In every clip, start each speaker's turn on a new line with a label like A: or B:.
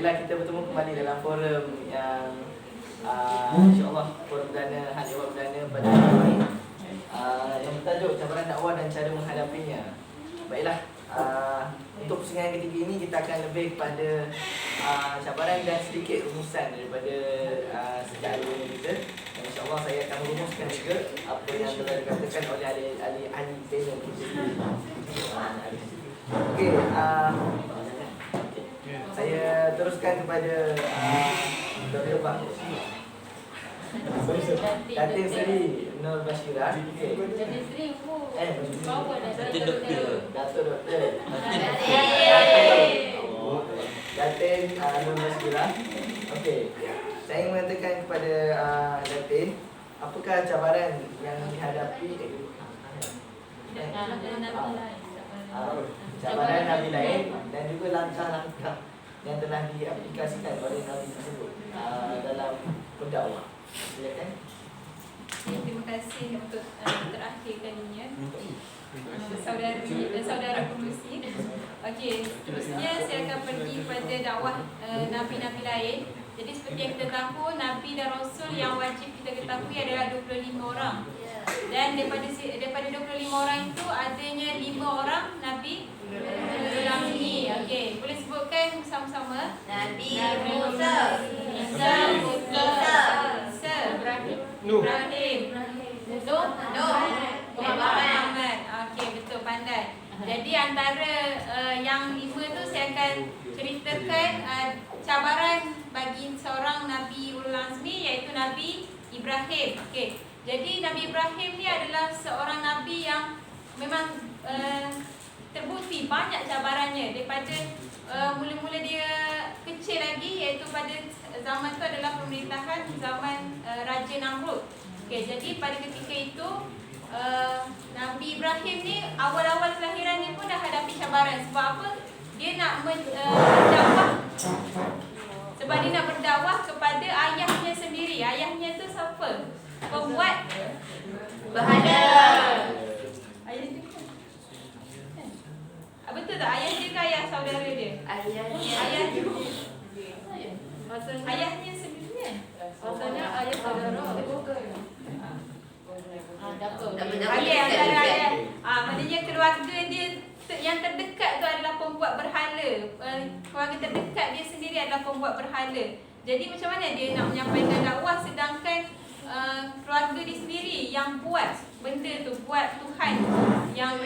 A: Alhamdulillah kita bertemu kembali dalam forum yang insyaAllah forum perdana Hal Ehwal Perdana pada hari ini yang bertajuk cabaran dakwah dan cara menghadapinya. Baiklah, untuk pusingan ketiga ini kita akan lebih kepada cabaran dan sedikit rumusan daripada sejak dulu kita. Dan insyaAllah saya akan merumuskan juga apa yang telah dikatakan oleh ahli panel kita. Okey, saya teruskan kepada Dr. Pak Datin Seri Nur Bashira.
B: Datin Seri
A: Datin Doktor. Datin Nur Bashira. Okey, saya ingin mengatakan kepada Datin, apakah cabaran yang dihadapi cabaran Nabi lain dan juga langkah-langkah yang telah diaplikasikan oleh Nabi tersebut dalam berdakwah. Silakan.
B: Terima kasih untuk terakhir kalinya saudara pengurusi. Okey, seterusnya saya akan pergi pada dakwah Nabi-Nabi lain. Jadi seperti yang kita tahu, Nabi dan Rasul yang wajib kita ketahui adalah 25 orang. Dan daripada 25 orang itu adanya 5 orang Nabi dalam ini. Okey, boleh sebutkan sama-sama?
C: Nabi Musa,
B: Isa, Ibrahim, Muhammad. Okey, betul, pandai. Jadi antara yang 5 tu saya akan ceritakan cabaran bagi seorang Nabi Ulul Azmi, iaitu Nabi Ibrahim. Okey. Jadi Nabi Ibrahim ni adalah seorang Nabi yang memang terbukti banyak cabarannya daripada mula-mula dia kecil lagi, iaitu pada zaman tu adalah pemerintahan zaman Raja Namrud. Okey, jadi pada ketika itu Nabi Ibrahim ni awal-awal kelahiran ni pun dah hadapi cabaran. Sebab apa? Dia nak berdakwah. Sebab dia nak berdakwah kepada ayahnya sendiri. Ayahnya tu siapa? Pembuat
C: berhala.
B: Ayah dia kan? Betul tak? Ayah dia ke ayah saudara dia? Ayahnya sendiri kan? Maksudnya ayah saudara. Maknanya keluarga dia yang terdekat tu adalah pembuat berhala. Keluarga terdekat dia sendiri adalah pembuat berhala. Jadi macam mana dia nak menyampaikan dakwah sedangkan keluarga dia sendiri yang buat benda tu, buat Tuhan yang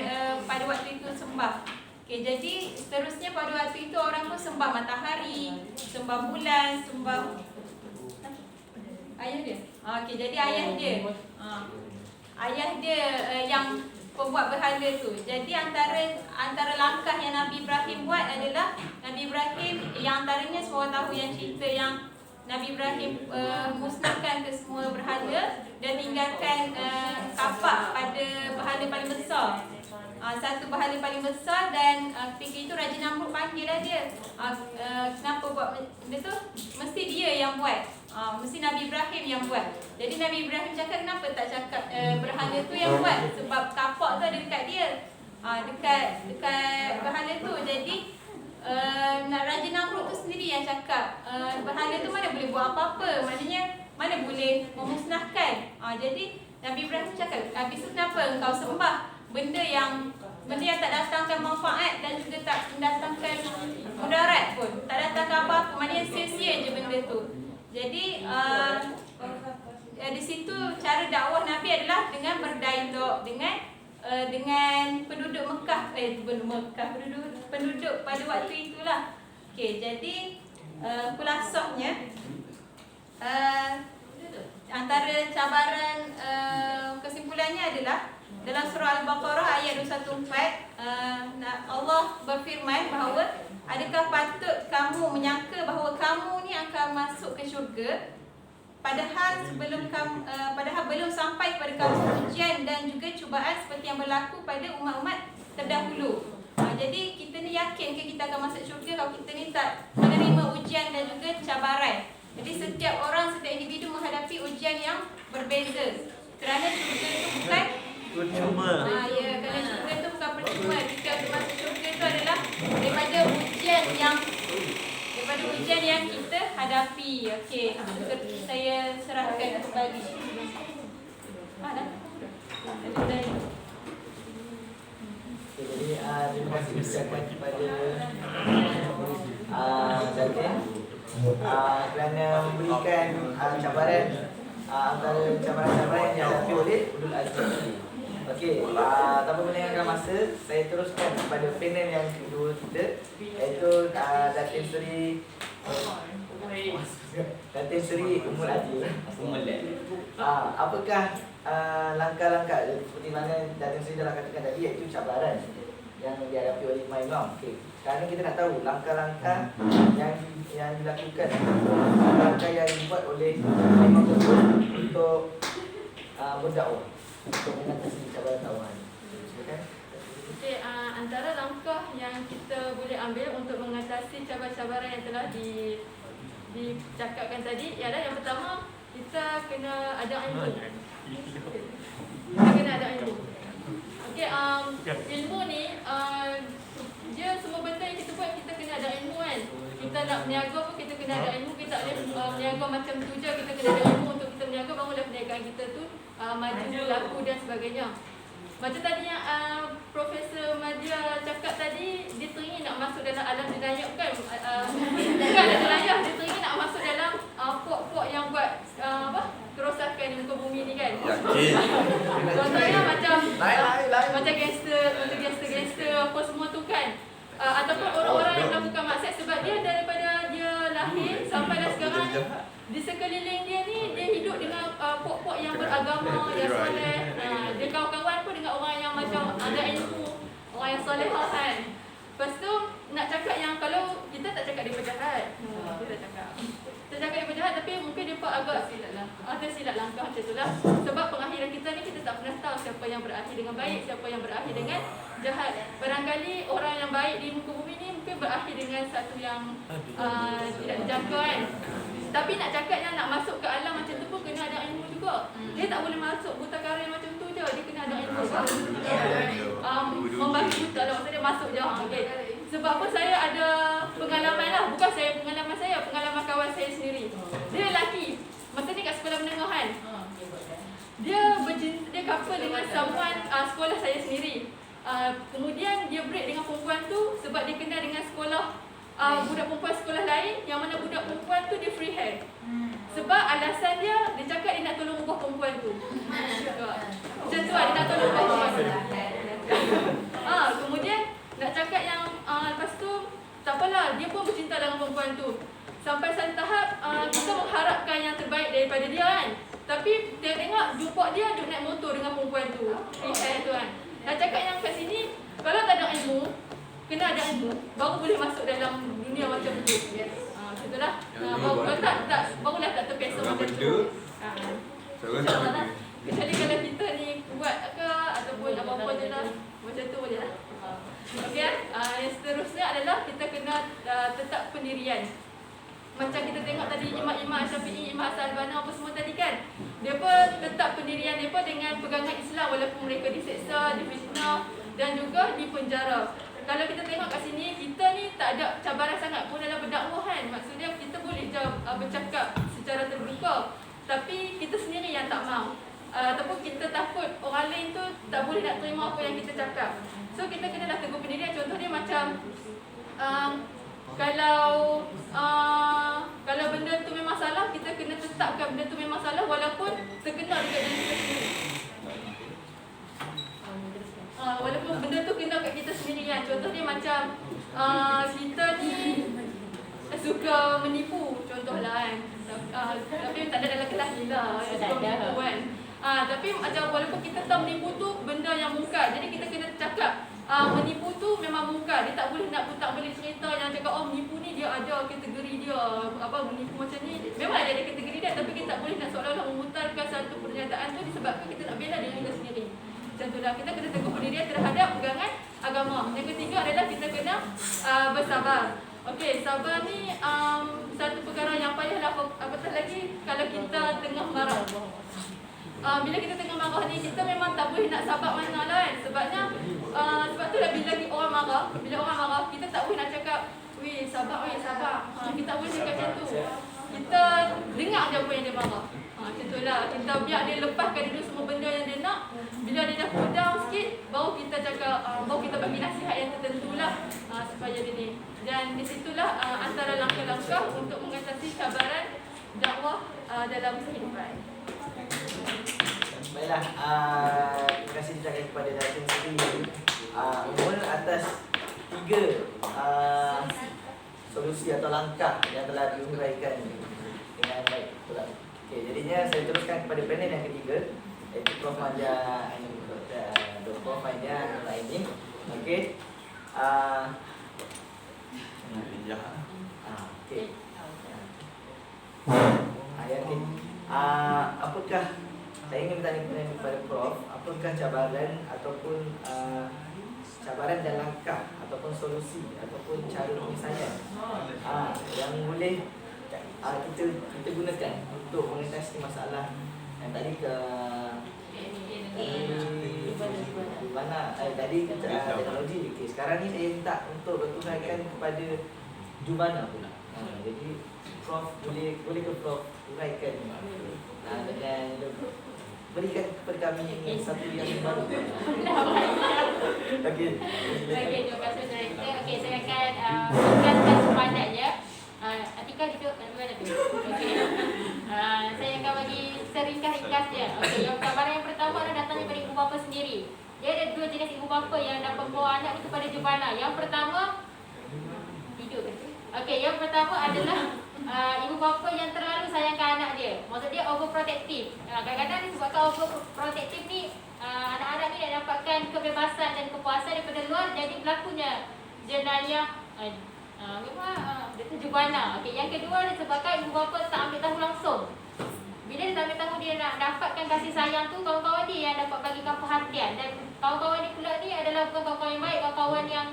B: pada waktu itu sembah. Okay, jadi seterusnya pada waktu itu orang pun sembah matahari, sembah bulan, sembah ayah dia. Okay, jadi ayah dia, ayah dia yang pembuat berhala tu. Jadi antara langkah yang Nabi Ibrahim buat adalah Nabi Ibrahim yang antaranya semua tahu yang cerita yang Nabi Ibrahim musnahkan ke semua berhala dan tinggalkan kapak pada berhala paling besar. Satu berhala paling besar dan ketika itu Raja Namrud panggil lah dia. Kenapa buat benda tu? Mesti dia yang buat. Mesti Nabi Ibrahim yang buat. Jadi Nabi Ibrahim cakap, kenapa tak cakap berhala tu yang buat? Sebab kapak tu ada dekat dia. Dekat berhala tu. Jadi Raja Namrud tu sendiri yang cakap berhala tu mana boleh buat apa-apa, maknanya mana boleh memusnahkan. Jadi Nabi Ibrahim cakap, habis tu kenapa engkau sembah benda yang tak datangkan manfaat dan juga tak mendatangkan mudarat pun, tak datangkan apa-apa, maknanya sia-sia je benda tu. Jadi di situ cara dakwah Nabi adalah dengan berdialog dengan penduduk Mekah, penduduk pada waktu itulah. Okey, jadi kulasahnya antara cabaran kesimpulannya adalah dalam surah Al-Baqarah ayat 214, Allah berfirman bahawa adakah patut kamu menyangka bahawa kamu ni akan masuk ke syurga padahal belum sampai kepada kamu ujian dan juga cubaan seperti yang berlaku pada umat-umat terdahulu. Jadi kita ni yakin ke kita akan masuk syurga kalau kita ni tak menerima ujian dan juga cabaran. Jadi setiap orang, setiap individu menghadapi ujian yang berbeza. Kerana syurga itu bukan percuma. Kerana syurga itu bukan percuma. Jika kita masuk syurga itu adalah daripada ujian yang kita hadapi. Okey, saya serahkan kembali. Dah.
A: Jadi terima kasih ucapkan kepada Datin kerana memberikan cabaran antara cabaran-cabaran yang dihadapi oleh Ulul Azmi. Okey, tanpa melengahkan masa, saya teruskan kepada panel yang kedua kita, iaitu Datin Seri Ummul Adil. Apakah langkah-langkah seperti mana Datin Seri dah katakan tadi, iaitu cabaran yang dihadapi oleh imam. Okey, sekarang kita nak tahu langkah-langkah yang dilakukan, langkah yang dibuat oleh imam tersebut untuk berdakwah, untuk mengatasi cabaran dakwahan. Silakan.
D: Okey, antara langkah yang kita boleh ambil untuk mengatasi cabaran-cabaran yang telah dicakapkan tadi ialah yang pertama, kita kena ada ilmu. Kita kena ada ilmu. Okey, ilmu ni dia semua benda yang kita buat kita kena ada ilmu kan. Kita nak berniaga pun kita kena ada ilmu. Kita tak boleh berniaga macam tu je, kita kena ada ilmu untuk kita berniaga, barulah perniagaan kita tu maju, laku dan sebagainya. Macam tadi yang Profesor Madya cakap tadi, dia teringin nak masuk dalam alam jenayah bukan? Bukan alam jenayah, dia teringin nak masuk dalam pok-pok yang buat kerosakan di muka bumi ni kan. Contohnya macam gangster apa semua tu kan. Ataupun orang-orang yang melakukan maksiat, sebab dia daripada dia lahir sampailah sekarang, di sekeliling dia ni dia hidup dengan pok-pok yang beragama, yang soleh. Dia kawan-kawan pun dengan orang yang macam ada ilmu, orang yang solehah kan. Lepas tu nak cakap yang kalau kita tak cakap dia penjahat, kita cakap dia penjahat, tapi mungkin dia pun agak tersilap langkah macam tu lah. Sebab pengakhiran kita ni kita tak pernah tahu siapa yang berakhir dengan baik, siapa yang berakhir dengan jahat. Barangkali orang yang baik di muka bumi ni mungkin berakhir dengan satu yang tidak dijangka kan. Tapi nak cakap yang nak masuk ke alam macam tu pun kena ada ilmu juga. Dia tak boleh masuk buta karya macam tu je, dia kena ada ilmu. Membagi buta lah, maksudnya masuk je. Okay. Sebab apa, saya ada pengalaman lah. Bukan pengalaman kawan saya sendiri. Dia lelaki, masa ni kat sekolah menengah kan. Dia couple dengan someone sekolah saya sendiri. Kemudian dia break dengan perempuan tu sebab dia kenal dengan sekolah budak perempuan sekolah lain, yang mana budak perempuan tu dia free hand. Sebab alasan dia cakap dia nak tolong ubah perempuan tu. Macam tu lah, dia nak tolong ubah perempuan tu. Kemudian nak cakap yang lepas tu tak apalah, dia pun bercinta dengan perempuan tu. Sampai satu tahap kita mengharapkan yang terbaik daripada dia kan. Tapi dia tengok jumpa dia duduk naik motor dengan perempuan tu, free hand tu kan. Nak cakap yang kat sini, kalau tak ada ilmu, kena ada ilmu, baru boleh masuk dalam dunia macam tu. Itulah. Barulah tak terpesa macam tu. Kecuali kalau kita ni kuat ke ataupun apa-apa je lah, macam tu boleh lah. Okey, yang seterusnya adalah kita kena tetap pendirian. Macam kita tengok tadi Imam Syafi'i, Imam Hasan Al-Banna apa semua tadi kan. Dia pun tetap pendirian dia pun dengan pegangan Islam walaupun mereka diseksa, difitnah dan juga dipenjara. Kalau kita tengok kat sini, kita ni tak ada cabaran sangat pun dalam berdakwah kan. Maksudnya kita boleh je bercakap secara terbuka, tapi kita sendiri yang tak mahu. Ataupun kita takut orang lain tu tak boleh nak terima apa yang kita cakap. So kita kenalah teguh pendirian. Contoh dia macam kalau benda tu memang salah, kita kena tetapkan benda tu memang salah walaupun terkena dekat diri kita sendiri. Walaupun benda tu kena kat kita sendiri kan. Contoh dia macam kita ni suka menipu, contohlah kan. Tapi tak ada dalam kelas ni lah yang suka menipu kan. Tapi macam walaupun kita tahu menipu tu benda yang mungkar, jadi kita kena cakap menipu tu memang mungkar. Dia tak boleh cerita yang cakap menipu ni dia ada kategori dia, menipu macam ni. Memang ada kategori dia, tapi kita tak boleh nak seolah-olah memutarkan satu pernyataan tu disebabkan kita nak bela diri kita sendiri. Macam tu lah, kita kena teguh pendirian terhadap pegangan agama. Yang ketiga adalah kita kena bersabar. Okey, sabar ni satu perkara yang payahlah, apatah lagi kalau kita tengah marah. Bila kita tengah marah ni, kita memang tak boleh nak sabar mana lah kan. Sebab tu lah bila orang marah, kita tak boleh nak cakap weh sabar. Kita boleh cakap macam tu. Kita dengar je apa yang dia marah. Macam tu lah. Kita biar dia lepaskan dulu semua benda yang dia nak. Bila dia dah cool down sikit, baru kita cakap, baru kita bagi nasihat yang tertentu lah supaya dia ni. Dan di situlah antara langkah-langkah untuk mengatasi cabaran dakwah dalam kehidupan.
A: Baiklah, terima kasih ucapkan kepada Datin sendiri. Mohon atas 3 solusi atau langkah yang telah diuraikan dengan baik. Okey, jadinya saya teruskan kepada panel yang ketiga, iaitu Prof. Maja ini, Prof. Maja ini. Okey. Okey. Apakah saya ingin bertanya kepada Prof, apakah cabaran ataupun cabaran dan langkah ataupun solusi ataupun cara penyelesaian yang boleh kita gunakan untuk mengatasi masalah yang tadi tadi teknologi. Okay, sekarang ni saya minta untuk berturaikan kepada Jubana pula. Jadi Prof boleh ke Prof uraikan dan berikan kepada kami satu yang baru. Okey.
B: Okey, terima kasih cerita. Okey, saya akan ringkaskan sepadannya. Atika duduk kat mana tu? Okey. Saya akan bagi seringkas-ringkasnya. Okey, yang cabaran yang pertama adalah datang daripada ibu bapa sendiri. Dia ada 2 jenis ibu bapa yang dapat bawa anak itu kepada jubana. Yang pertama tidur. Okey, yang pertama adalah ibu bapa yang terlalu sayangkan anak dia. Maksud dia overprotective. Kadang-kadang disebabkan overprotective ni anak-anak ni nak dapatkan kebebasan dan kepuasan daripada luar, jadi berlakunya jenayah dia tu jubana. Okey, yang kedua disebabkan ibu bapa tak ambil tahu langsung. Bila dia tak ambil tahu dia nak dapatkan kasih sayang tu, kawan-kawan dia yang dapat bagikan perhatian, dan kawan-kawan ni pula ni adalah bukan kawan-kawan yang baik, kawan-kawan yang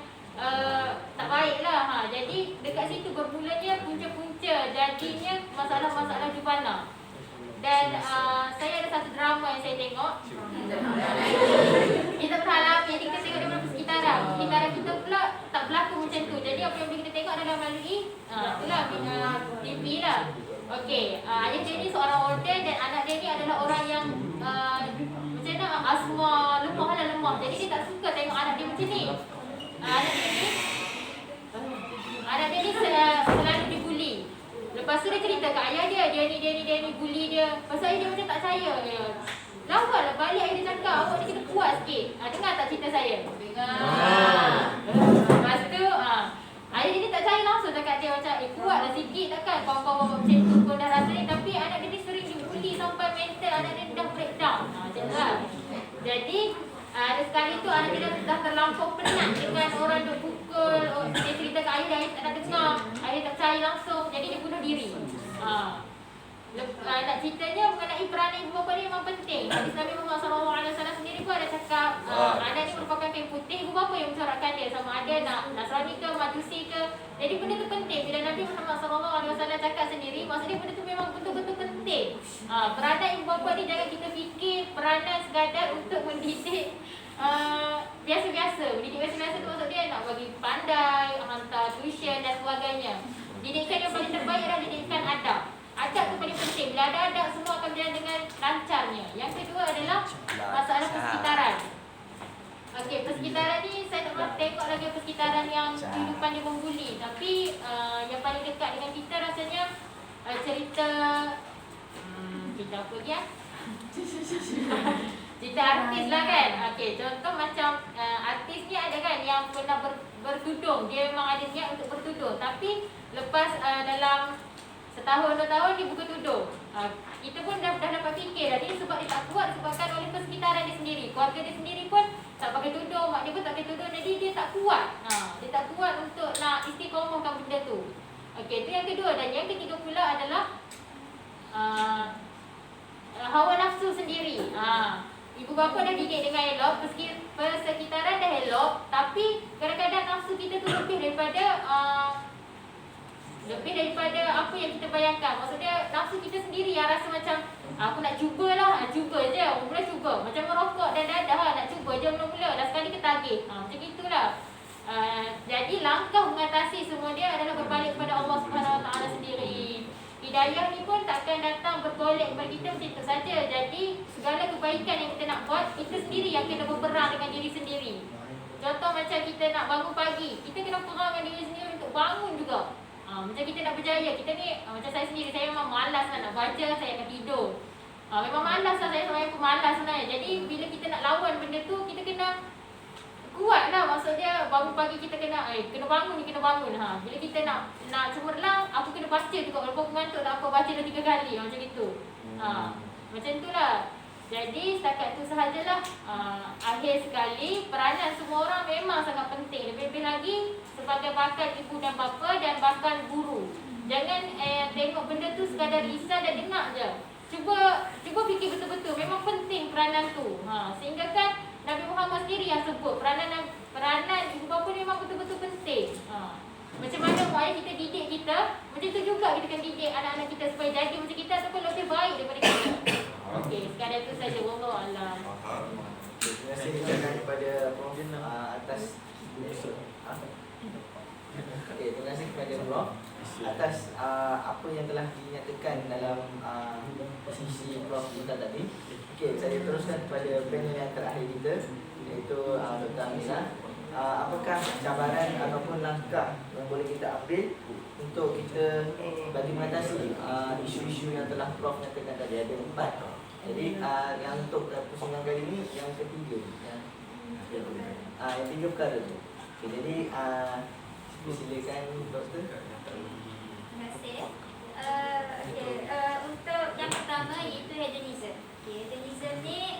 B: tak baik lah. Jadi dekat situ bermulanya punca-punca jadinya masalah-masalah jubana. Dan saya ada satu drama yang saya tengok. Kita berharap jadi kita tengok daripada persekitaran. Persekitaran kita pula tak berlaku macam tu. Jadi apa yang boleh kita tengok adalah melalui itulah TV lah. Okey, ayah dia ni seorang order dan anak dia ni adalah orang yang macam mana, asma lemah. Jadi dia tak suka tengok anak dia macam ni. Anak dia ni selalu dibuli. Lepas tu dia cerita kat ayah dia ni bully dia. Pasal ayah dia macam tak percaya dia. Lawanlah balik ayah dia cakap, awak ni kena kuat sikit. Dengar tak cerita saya? Dengar. Lepas tu ayah dia ni tak percaya langsung cakap dia macam kuatlah sikit takkan kawan-kawan macam tu pun dah rasa ni. Tapi anak dia ni sering dibuli sampai mental anak dia dah breakdown. Macam tu lah. Jadi ada sekali tu anak dia dah terlampau penat dengan orang duk pukul. Dia cerita kat ayah tak nak dengar. Ayah tak percaya langsung. Jadi dia bunuh diri. Nak ceritanya mengenai peranan ibu bapa ni memang penting. Hadis Nabi Muhammad SAW sendiri pun ada cakap anak ni merupakan kain putih. Ibu bapa yang mencorakkan dia, sama ada nak Nasrani ke, Majusi ke. Jadi benda tu penting. Bila Nabi Muhammad SAW cakap sendiri, maksudnya benda tu memang betul-betul penting. Peranan ibu bapa ni jangan kita fikir peranan sekadar untuk mendidik biasa-biasa. Mendidik biasa-biasa tu maksud dia nak bagi pandai, hantar tuition dan sebagainya. Didikan yang paling terbaik adalah didikan adab. Adab tu paling penting. Bila ada adab, semua akan berjalan dengan lancarnya. Yang kedua adalah masalah persekitaran. Okey, persekitaran ni saya tak pernah tengok lagi persekitaran yang kehidupan dia membuli. Tapi yang paling dekat dengan kita rasanya cerita apa lagi cerita artis lah kan. Okey, contoh macam artis ni ada kan yang pernah bertudung. Dia memang ada niat untuk bertudung, tapi lepas dalam setahun 2 tahun dia buka tudung. Kita pun dah dapat fikir dah, dia sebab dia tak kuat disebabkan oleh persekitaran dia sendiri. Keluarga dia sendiri pun tak pakai tudung, mak dia pun tak pakai tudung, jadi dia tak kuat. Dia tak kuat untuk nak istiqomahkan benda tu. Okey, itu yang kedua. Dan yang ketiga pula adalah hawa nafsu sendiri. Ibu bapa dah didik dengan elok, persekitaran dah elok, tapi kadang-kadang nafsu kita tu lebih daripada apa yang kita bayangkan. Maksudnya nafsu kita sendiri yang rasa macam aku nak cubalah, cuba je, mula cuba. Macam merokok dan dadah, nak cuba je mula-mula, dah sekali ketagih. Macam itulah. Jadi langkah mengatasi semua dia adalah
D: ayah ni pun takkan datang bergolek kepada kita macam itu saja. Jadi segala kebaikan yang kita nak buat, kita sendiri yang kena berperang dengan diri sendiri. Contoh macam kita nak bangun pagi, kita kena perang dengan diri sendiri untuk bangun juga. Macam kita nak berjaya, kita ni macam saya sendiri, saya memang malas nak baca, saya akan tidur. Memang malas lah, saya pun malas sebenarnya. Jadi bila kita nak lawan benda tu, kita kena kuat lah. Maksudnya bangun pagi kita kena bangun ni, kena bangun. Bila kita nak cemerlang, aku kena baca juga. Walaupun aku ngantuk tak apa, baca dah 3 kali macam itu. Macam itulah. Jadi setakat tu sahajalah. Akhir sekali, peranan semua orang memang sangat penting. Lebih-lebih lagi sebagai bakal ibu dan bapa dan bakal guru. Jangan tengok benda tu sekadar risau dan dengar je. Cuba fikir betul-betul, memang penting peranan tu. Sehingga kan Nabi Muhammad sendiri yang sebut peranan ibu bapa ni memang betul-betul penting. Macam mana mak ayah kita didik kita, macam tu juga kita akan didik anak-anak kita supaya jadi macam kita ataupun lebih baik daripada kita. Okey, sekadar itu saja. Wallahualam.
A: Terima kasih ucapkan kepada Prof atas terima kasih kepada Prof atas apa yang telah dinyatakan dalam sisi Prof kita tadi. Okey, saya teruskan kepada panel yang terakhir kita, iaitu Dr. Aminah. Apakah cabaran ataupun langkah yang boleh kita ambil untuk kita bagi mengatasi isu-isu yang telah Prof nyatakan tadi? Ada 4. Jadi yang untuk pusingan kali ini yang ketiga, yang 3 perkara tu. Okay, jadi silakan doktor.
C: Terima kasih. Untuk yang pertama iaitu hedonism. Hedonism ni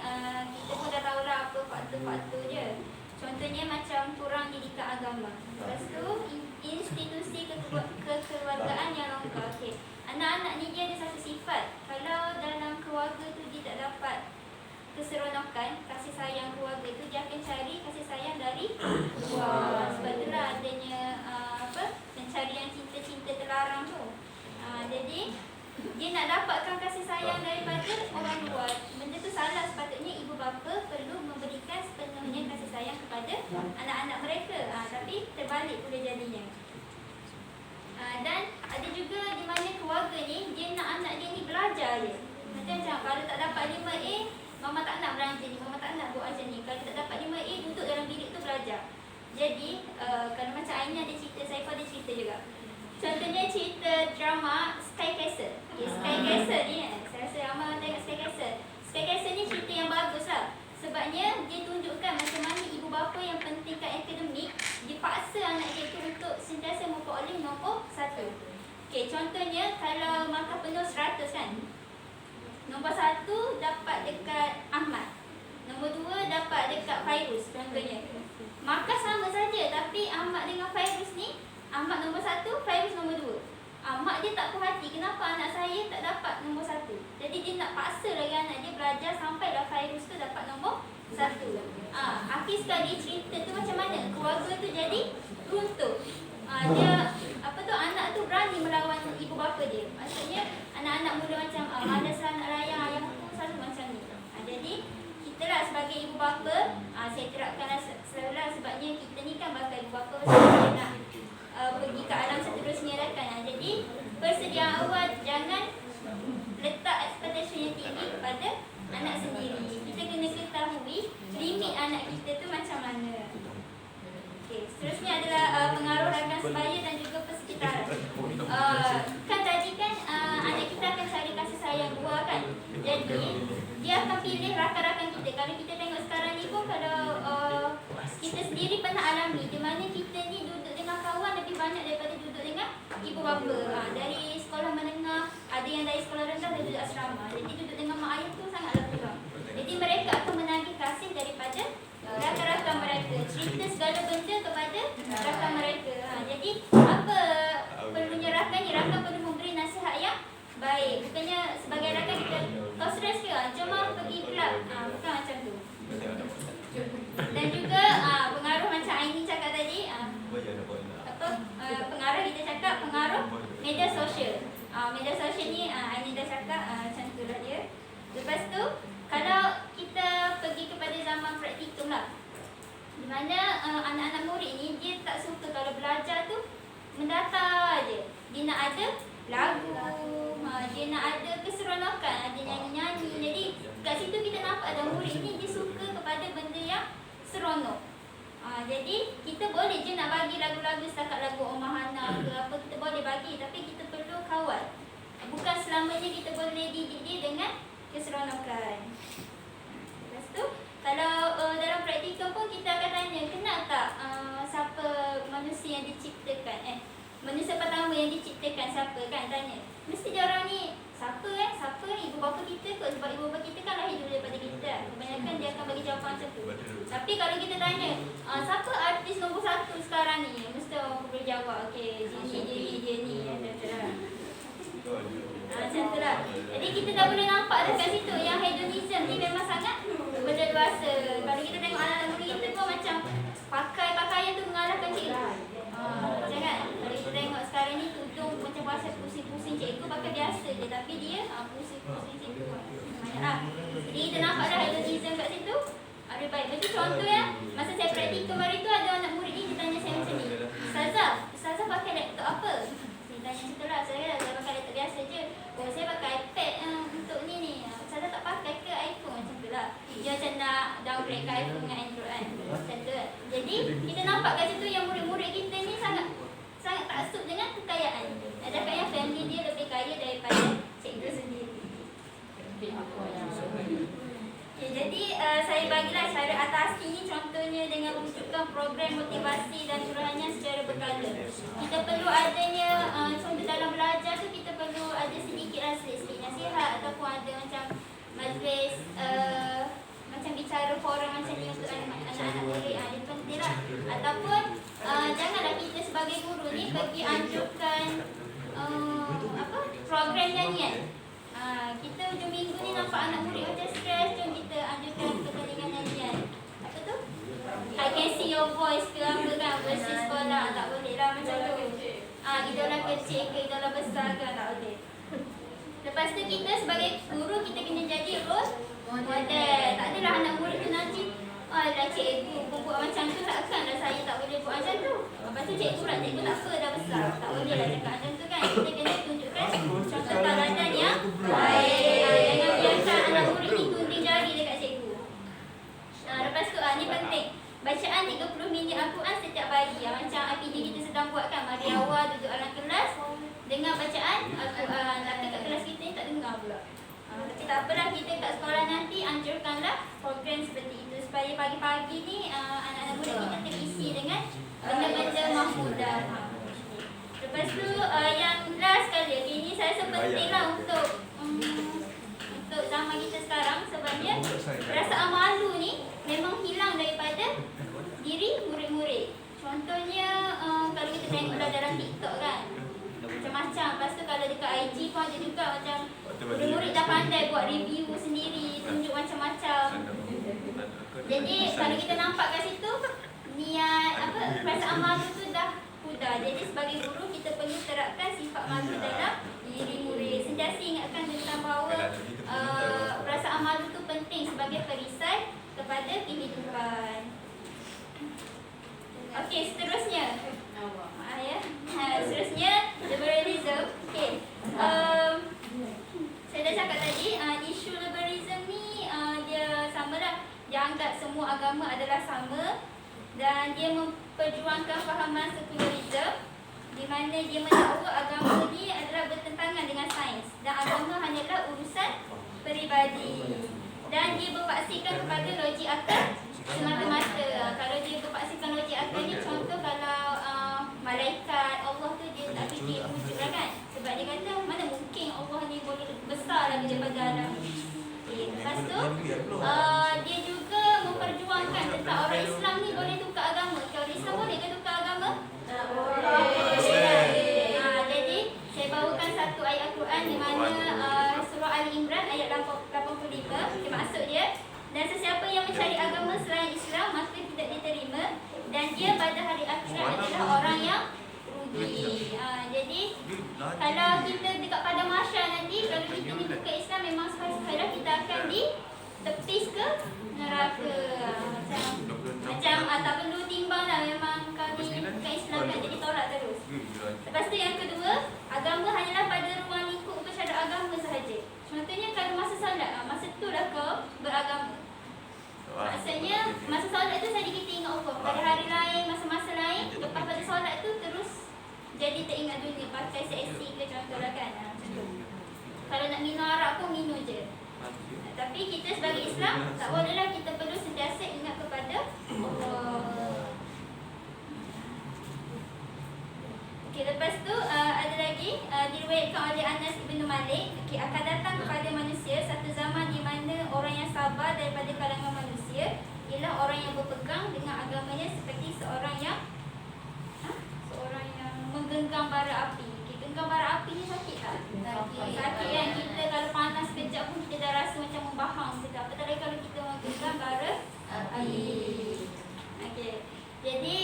C: kita pun dah tahu lah apa faktor-faktor dia. Contohnya macam kurang didikan agama. Lepas tu institusi kekeluargaan yang longgar. Anak-anak ni dia ada satu sifat. Kalau dalam keluarga tu dia tak dapat keseronokan, kasih sayang keluarga tu, dia akan cari kasih sayang dari luar. Sebab itulah adanya pencarian cinta-cinta terlarang tu. Jadi dia nak dapatkan kasih sayang daripada orang luar. Benda tu salah. Sepatutnya ibu bapa perlu memberikan sepenuhnya kasih sayang kepada anak-anak mereka. Tapi terbalik pula jadinya. Dan ada juga di mana keluarga ni dia nak anak dia ni belajar je. Macam kalau tak dapat 5A, mama tak nak belanja ni, mama tak nak buat macam ni. Kalau tak dapat 5A, duduk dalam bilik tu belajar. Jadi kalau macam Aina ada cerita, saya pun ada cerita juga. Contohnya cerita drama Sky Castle. Sky Castle ni saya rasa ramai orang tengok Sky Castle. Sky Castle ni cerita yang bagus lah. Sebabnya dia tunjukkan macam mana ibu bapa yang pentingkan akademik, dia paksa anak dia tu untuk sentiasa memperoleh nombor 1. Contohnya kalau markah penuh 100 kan, nombor 1 dapat dekat Ahmad, nombor 2 dapat dekat Fairuz contohnya. Markah sama saja, tapi Ahmad dengan Fairuz ni, Ahmad nombor 1, Fairuz nombor 2. Mak dia tak puas hati, kenapa anak saya tak dapat nombor 1. Jadi dia nak paksa lagi anak dia belajar sampailah Fairuz tu dapat nombor 1. Akhir sekali cerita tu macam mana keluarga tu jadi runtuh. Dia anak tu berani melawan ibu bapa dia. Maksudnya anak-anak mula macam malaslah nak layan ayah aku selalu macam ni. Jadi kita lah sebagai ibu bapa, saya terapkanlah selalulah, sebabnya kita ni kan bakal ibu bapa sebab nak pergi ke alam seterusnya lah kan. Jadi persediaan awal, jangan letak ekspektasi yang tinggi kepada anak sendiri. Kita kena ketahui limit anak kita tu macam mana. Seterusnya adalah pengaruh rakan sebaya dan juga persekitaran. Kan tadi kan anak kita akan cari kasih sayang luar kan. Jadi dia akan pilih rakan-rakan kita. Kalau kita tengok sekarang ni pun, kalau kita sendiri pernah alami di mana kita ni duduk dengan kawan lebih banyak daripada duduk dengan ibu bapa. Dari sekolah menengah, ada yang dari sekolah rendah dan duduk asrama. Jadi duduk dengan mak ayah tu sangatlah kurang. Jadi mereka akan menagih kasih daripada rakan-rakan mereka, cerita segala benda kepada rakan mereka. Jadi apa perlunya rakan ni? Rakan perlu memberi nasihat yang baik. Bukannya sebagai rakan kita, kau stres ke? Jom pergi kelab. Bukan macam tu. Dan juga pengaruh macam Aini cakap tadi, pengaruh kita cakap pengaruh media sosial. Media sosial ni Aini dah cakap macam tu lah dia. Lepas tu kalau kita pergi kepada zaman praktikum lah, di mana anak-anak murid ni dia tak suka kalau belajar tu mendata aje. Dia nak ada lagu, nampak dah murid ni dia suka kepada benda yang seronok. Jadi kita boleh je nak bagi lagu-lagu setakat lagu Omah Hana ke apa, kita boleh bagi, tapi kita perlu kawal. Bukan selamanya kita boleh didik dia dengan keseronokan. Lepas tu, kalau dalam praktikal pun kita akan tanya, kenal tak siapa manusia yang diciptakan? Manusia pertama yang diciptakan siapa kan? Tanya. Mesti dia orang ni, siapa ibu bapa kita kot, sebab ibu bapa kita kan lahir dulu daripada kita. Kebanyakan dia akan bagi jawapan macam tu. Tapi kalau kita tanya, siapa artis nombor 1 sekarang ni? Mesti orang boleh jawab, okey, dia ni. Macam tu lah. Jadi kita dah boleh nampak dah kat situ yang hedonism ni memang sangat berleluasa. Kalau kita tengok anak-anak murid kita pun macam pakai pakaian tu mengalahkan cikgu. Jangan. Kalau kita tengok sekarang ni tudung macam pasal pusing-pusing, cikgu pakai biasa je, tapi dia pusing-pusing cikgu. Banyak. Jadi kita nampak dah hedonism kat situ. Ada baik. Betul contoh ya. Masa saya praktik kemarin tu ada anak murid ni dia tanya saya macam ni. Ustazah pakai laptop apa? Saya tanya macam tu lah. Saya pakai laptop biasa je. Saya pakai iPad untuk ni. Ustazah tak pakai ke iPhone? Macam tu lah. Dia macam nak downgrade ke iPhone dengan Android kan. Macam tu. Jadi kita nampak kat situ yang murid-murid kita ni sangat taksub dengan kekayaan. Adakah yang family dia lebih kaya daripada cikgu sendiri? Jadi saya bagilah cara atasi ni, contohnya dengan mewujudkan program motivasi dan curahannya secara berkala. Kita perlu adanya contoh dalam belajar tu, kita perlu ada sedikit nasihat ataupun ada macam majlis macam bicara forum macam ni untuk anak-anak murid. Dia penting lah. Ataupun janganlah kita sebagai guru ni pergi anjurkan program nyanyian. Kita hujung minggu ni nampak anak murid macam stres, jom kita anjurkan pertandingan nyanyian. Apa tu? I can see your voice ke apa kan, versus sekolah. Tak boleh lah macam tu. Idola kecil ke idola besar ke, tak boleh. Lepas tu kita sebagai guru, kita kena jadi role model. Tak adalah anak murid tu nanti dah cikgu buat macam tu, takkanlah saya tak boleh buat macam tu. Lepas tu cikgu pula, cikgu tak apa dah besar, tak boleh lah cakap macam tu kan. Kita kena tunjukkan contoh tauladan yang baik. Jangan biarkan anak murid ni gunting jari dekat cikgu. Lepas tu ni penting, bacaan 30 minit Al-Quran setiap pagi. Macam IPD kita sedang buat kan, mari awal duduk dalam kelas dengar bacaan Al-Quran. Tapi kat kelas kita ni tak dengar pula. Tapi tak apalah, kita kat sekolah nanti anjurkanlah program seperti itu supaya pagi-pagi ni anak-anak murid kita terisi dengan benda-benda mahmudah. Lepas tu yang last sekali, ini saya rasa pentinglah untuk zaman kita sekarang, sebabnya perasaan malu ni memang hilang daripada diri murid-murid. Contohnya kalau kita tengoklah dalam TikTok kan, macam-macam. Lepas tu kalau dekat IG pun ada juga macam murid-murid dah pandai buat review sendiri, tunjuk macam-macam. Jadi kalau kita nampak kat situ, niat perasaan malu tu dah pudar. Jadi sebagai guru kita perlu terapkan sifat malu dalam diri murid. Sentiasa ingatkan tentang bahawa perasaan malu tu penting sebagai perisai kepada kehidupan. Okey, seterusnya. Seterusnya liberalism. Okey. Saya dah cakap tadi, isu liberalism ni dia samalah. Dia anggap semua agama adalah sama dan dia memperjuangkan fahaman sekularisme, di mana dia mendakwa agama ni adalah bertentangan dengan sains dan agama hanyalah urusan peribadi. Dan dia berpaksikan kepada logik akal semata-mata. Kalau dia berpaksikan logik akal ni, contoh kalau malaikat Allah tu dia tak fikir wujud lah kan. Sebab dia kata mana mungkin Allah ni boleh besar lagi daripada alam. Lepas tu dia juga memperjuangkan tentang orang Islam ni boleh tukar agama. Kalau orang Islam boleh ke tukar agama? Boleh. Jadi saya bawakan satu ayat Al-Quran di mana surah Ali Imran ayat 85. Maksud dia, dan sesiapa yang mencari agama selain Islam maka tidak diterima dan dia pada hari akhirat adalah orang yang rugi. Jadi kalau kita dekat pada mahsyar nanti, kalau kita ni bukan Islam, memang sekali-sekala kita akan ditepis ke neraka. Macam tak perlu timbang lah, memang kalau ni bukan Islam kan, jadi tolak terus. Lepas tu yang kedua, agama hanyalah pada ruang lingkup upacara agama sahaja. Contohnya kalau masa solat. Masa tu lah kau beragama. Maksudnya masa solat tu saja kita ingat Allah. Pada hari lain, masa-masa lain, lepas pada solat tu terus jadi teringat dunia. Pakai seksi ke contohlah kan. Macam tu. Kalau nak minum arak pun minum je. Tapi kita sebagai Islam tak bolehlah, kita perlu sentiasa ingat kepada Allah. Okey, lepas tu ada lagi diriwayatkan oleh Anas bin Malik, akan datang kepada manusia satu zaman di mana orang yang sabar daripada kalangan manusia ialah orang yang berpegang dengan agamanya seperti seorang yang menggenggam bara api. Genggam bara api ni sakit tak? Sakit kan? Kita kalau panas sekejap pun kita dah rasa macam membahang sedap. Apatah lagi kalau kita menggenggam bara api. Okey. Jadi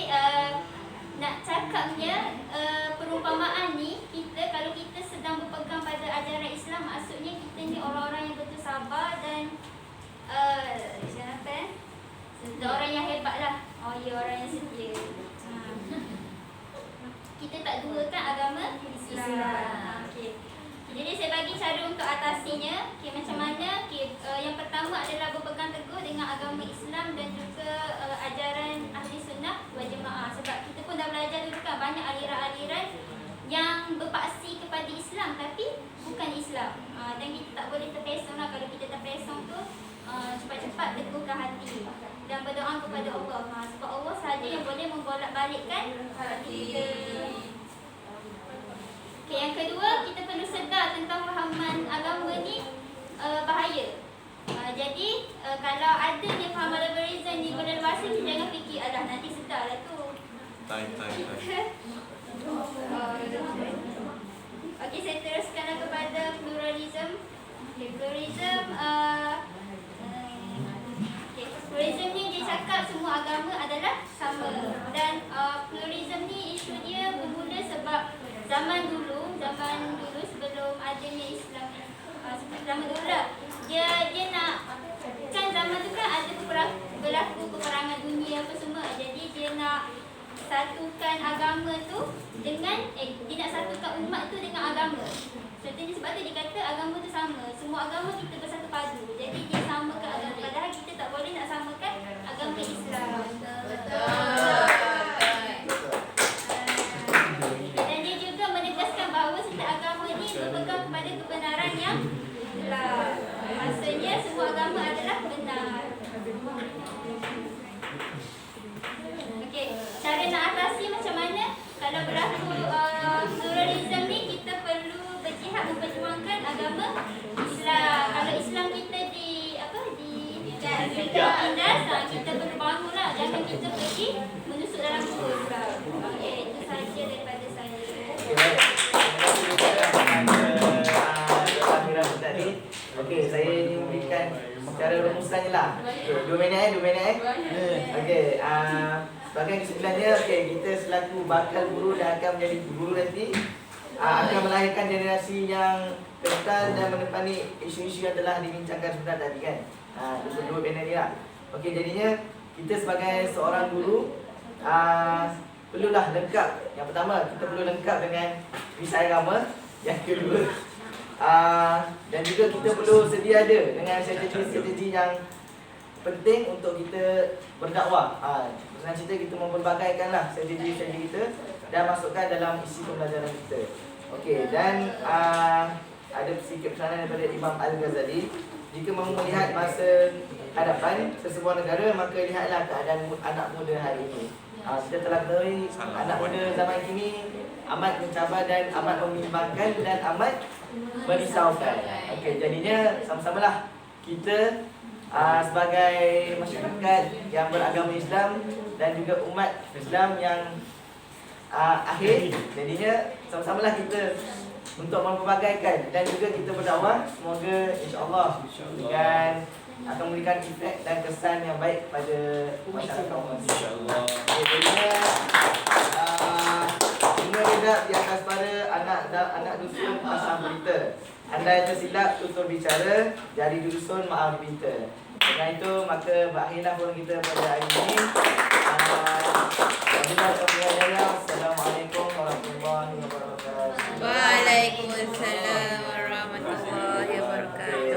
C: nak cakapnya perumpamaan ni, kalau kita sedang berpegang pada ajaran Islam, maksudnya kita ni orang-orang yang betul sabar dan orang yang hebat lah. Oh ya, orang yang setia. Kita tak duakan agama Islam. Okey. Jadi saya bagi cara untuk atasinya. Okey, macam mana? Okey, yang pertama adalah berpegang teguh dengan agama Islam dan juga ajaran Ahli Sunnah wal Jamaah. Sebab kita pun dah belajar dulu kan, banyak aliran-aliran yang berpaksi kepada Islam tapi bukan Islam. Dan kita tak boleh terpesong lah. Kalau kita terpesong tu cepat-cepat teguhkan hati dan berdoa kepada Allah. Sebab Allah sahaja yang boleh membolak-balikkan hati kita. Okay, yang kedua, kita perlu sedar tentang fahaman agama ni bahaya. Jadi kalau ada dia faham liberalism ni pada luasa, kita jangan fikir alah nanti sedar lah tu. Okey, saya teruskanlah kepada pluralism. Okay, pluralism pluralism ni dia cakap semua agama adalah sama. Dan pluralism ni isu dia bermula sebab zaman dulu sebelum adanya Islam, zaman dulu lah, dia nak, kan zaman tu kan ada berlaku peperangan dunia apa semua. Jadi dia nak satukan agama tu dengan dia nak satukan umat tu dengan agama. Contohnya sebab tu dia kata agama tu sama. Semua agama kita bersatu padu. Jadi dia samakan agama. Padahal kita tak boleh nak samakan agama Islam. Betul. Dan dia juga menegaskan bahawa setiap agama ni berpegang kepada kebenaran yang benar. Maksudnya semua agama adalah benar. Okey, cara nak atasi macam mana? Kalau berlaku pluralism ni, kita perlu berjihad memperjuangkan agama Islam. Kalau Islam kita ditindas, kita perlu bangunlah. Jangan kita pergi menusuk dalam kubur. Okey, itu sahaja daripada saya.
A: Okey, saya ni memberikan cara rumusannya lah. 2 minit. Okey, sebagai kesimpulannya, okey, kita selaku bakal guru dan akan menjadi guru nanti akan melahirkan generasi yang kental dan menepani isu-isu yang telah dibincangkan sebentar tadi kan. Dua panel ni lah. Okey, jadinya kita sebagai seorang guru perlulah lengkap. Yang pertama, kita perlu lengkap dengan perisai agama. Yang kedua, dan juga kita perlu sedia ada dengan strategi-strategi yang penting untuk kita berdakwah. Senang cerita, kita memperbagaikanlah strategi-strategi kita dan masukkan dalam isi pembelajaran kita. Okey, dan ada sedikit pesanan daripada Imam Al-Ghazali. Jika mahu melihat masa hadapan sesebuah negara, maka lihatlah keadaan anak muda hari ini. Kita telah ketahui anak muda zaman kini amat mencabar dan amat membimbangkan dan amat merisaukan. Okey, jadinya sama-samalah kita sebagai masyarakat yang beragama Islam dan juga umat Islam yang akhir, jadinya sama-samalah kita untuk memperbagaikan dan juga kita berdakwah. Semoga insya-Allah dan akan memberikan efek dan kesan yang baik pada masyarakat umum, insya-Allah. Jadinya ini redap di atas para anak dusun pasang berita. Andai tersilap tutur bicara, jari dusun maaf dipinta. Dengan itu maka berakhirlah forum kita pada hari ini. Assalamualaikum warahmatullahi wabarakatuh.
E: Waalaikumsalam.